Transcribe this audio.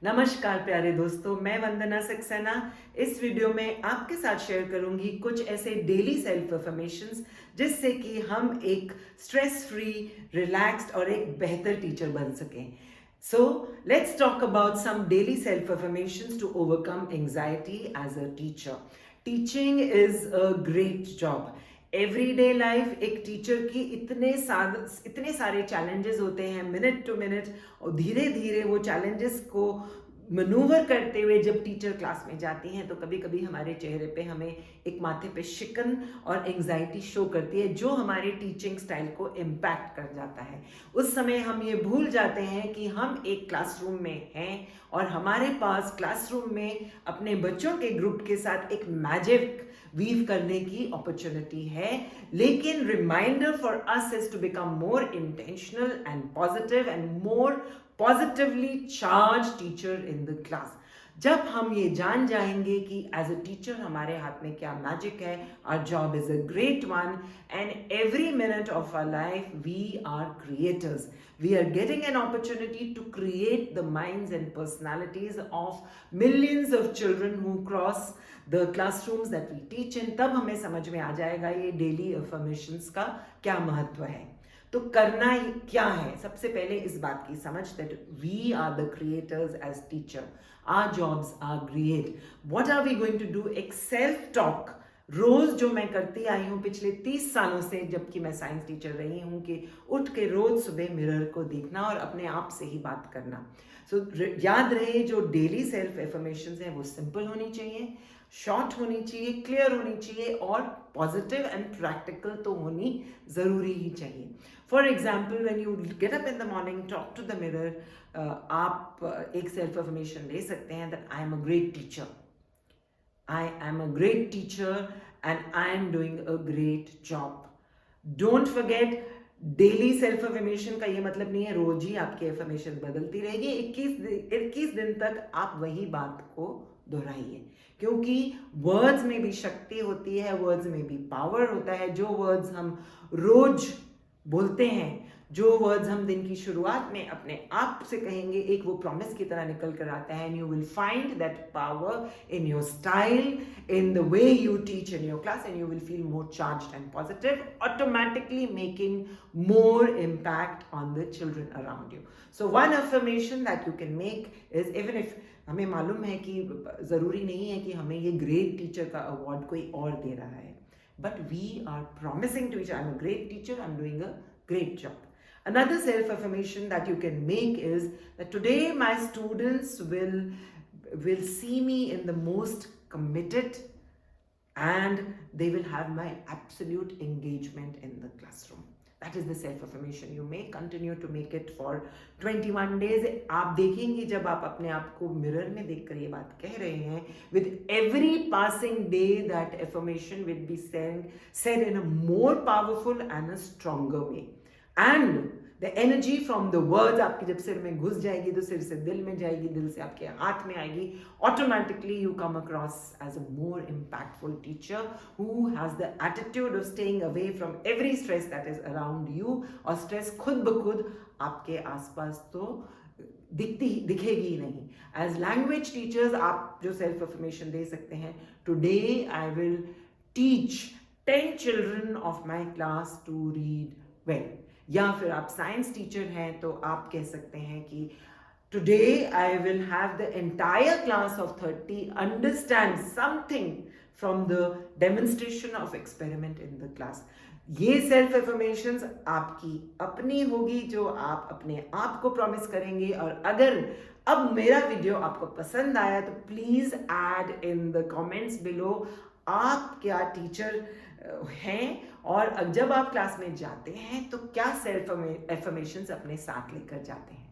नमस्कार प्यारे दोस्तों, मैं वंदना सक्सेना। इस वीडियो में आपके साथ शेयर करूंगी कुछ ऐसे डेली सेल्फ अफर्मेशंस जिससे कि हम एक स्ट्रेस फ्री, रिलैक्स्ड और एक बेहतर टीचर बन सकें। So let's talk about some daily self affirmations to overcome anxiety as a teacher. Teaching is a great job. Everyday life एक टीचर की इतने सारे चैलेंजेस होते हैं मिनट टू मिनट, और धीरे धीरे वो चैलेंजेस को मनूवर करते हुए जब टीचर क्लास में जाती हैं तो कभी कभी हमारे चेहरे पे हमें एक माथे पे शिकन और एंजाइटी शो करती है, जो हमारे टीचिंग स्टाइल को इम्पैक्ट कर जाता है। उस समय हम ये भूल जाते हैं कि हम एक क्लासरूम में हैं और हमारे पास क्लासरूम में अपने बच्चों के ग्रुप के साथ एक मैजिक वीव करने की अपॉर्चुनिटी है। लेकिन reminder for us is to become more intentional and positive and more positively charge teacher in the class. जब हम ये जान जाएंगे कि एज अ टीचर हमारे हाथ में क्या मैजिक है, our job is a great one and every minute of our life we are creators. We are getting an opportunity to create the minds and personalities of millions of children who cross the classrooms that we teach in। तब हमें समझ में आ जाएगा ये daily affirmations का क्या महत्व है। तो करना ही क्या है, सबसे पहले इस बात की समझ that we are the creators as teacher. Our jobs are great. What are we going to do? एक सेल्फ टॉक रोज जो मैं करती आई हूँ पिछले 30 सालों से, जबकि मैं साइंस टीचर रही हूँ, कि उठ के रोज सुबह मिरर को देखना और अपने आप से ही बात करना। याद रहे, जो डेली सेल्फ एफर्मेशंस हैं वो सिंपल होनी चाहिए, शॉर्ट होनी चाहिए, क्लियर होनी चाहिए और पॉजिटिव एंड प्रैक्टिकल तो होनी ज़रूरी ही चाहिए। For example, when you get up in the morning, talk to the mirror, आप एक सेल्फ एफर्मेशन ले सकते हैं that I am a great teacher. I am a great teacher and I am doing a great job. Don't forget, daily self affirmation का ये मतलब नहीं है रोज ही आपकी अफर्मेशन बदलती रहेगी। 21 दिन तक आप वही बात को दोहराइए, क्योंकि वर्ड्स में भी शक्ति होती है, वर्ड्स में भी पावर होता है। जो वर्ड्स हम रोज बोलते हैं, जो वर्ड्स हम दिन की शुरुआत में अपने आप से कहेंगे, एक वो प्रॉमिस की तरह निकल कर आता है। And you will find that power in your style, in the way you teach in your class, and you will feel more charged and positive, automatically making more impact on the children around you. So one affirmation that you can make is, even if हमें मालूम है कि ज़रूरी नहीं है कि हमें ये ग्रेट टीचर का अवार्ड कोई और दे रहा है, but we are promising to each other, I'm a great teacher, I'm doing a great job. Another self affirmation that you can make is that today my students will see me in the most committed, and they will have my absolute engagement in the classroom. That is the self affirmation. You may continue to make it for 21 days. आप देखेंगे जब आप अपने आप को mirror में देखकर ये बात कह रहे हैं, with every passing day that affirmation will be said in a more powerful and a stronger way. And the energy from the words आपके जब सिर में घुस जाएगी तो सिर से दिल में जाएगी, दिल से आपके हाथ में आएगी, automatically you come across as a more impactful teacher who has the attitude of staying away from every stress that is around you। और stress खुद ब खुद आपके आसपास तो दिखेगी ही नहीं। As language teachers आप जो self affirmation दे सकते हैं, today I will teach 10 children of my class to read well। या फिर आप साइंस टीचर हैं तो आप कह सकते हैं कि today I will have the entire class of 30 understand something from the demonstration of experiment in the class. ये सेल्फ एफर्मेशंस आपकी अपनी होगी, जो आप अपने आप को प्रॉमिस करेंगे। और अगर अब मेरा वीडियो आपको पसंद आया तो please add in the comments below आप क्या टीचर हैं, और जब आप क्लास में जाते हैं तो क्या सेल्फ एफर्मेशंस अपने साथ लेकर जाते हैं।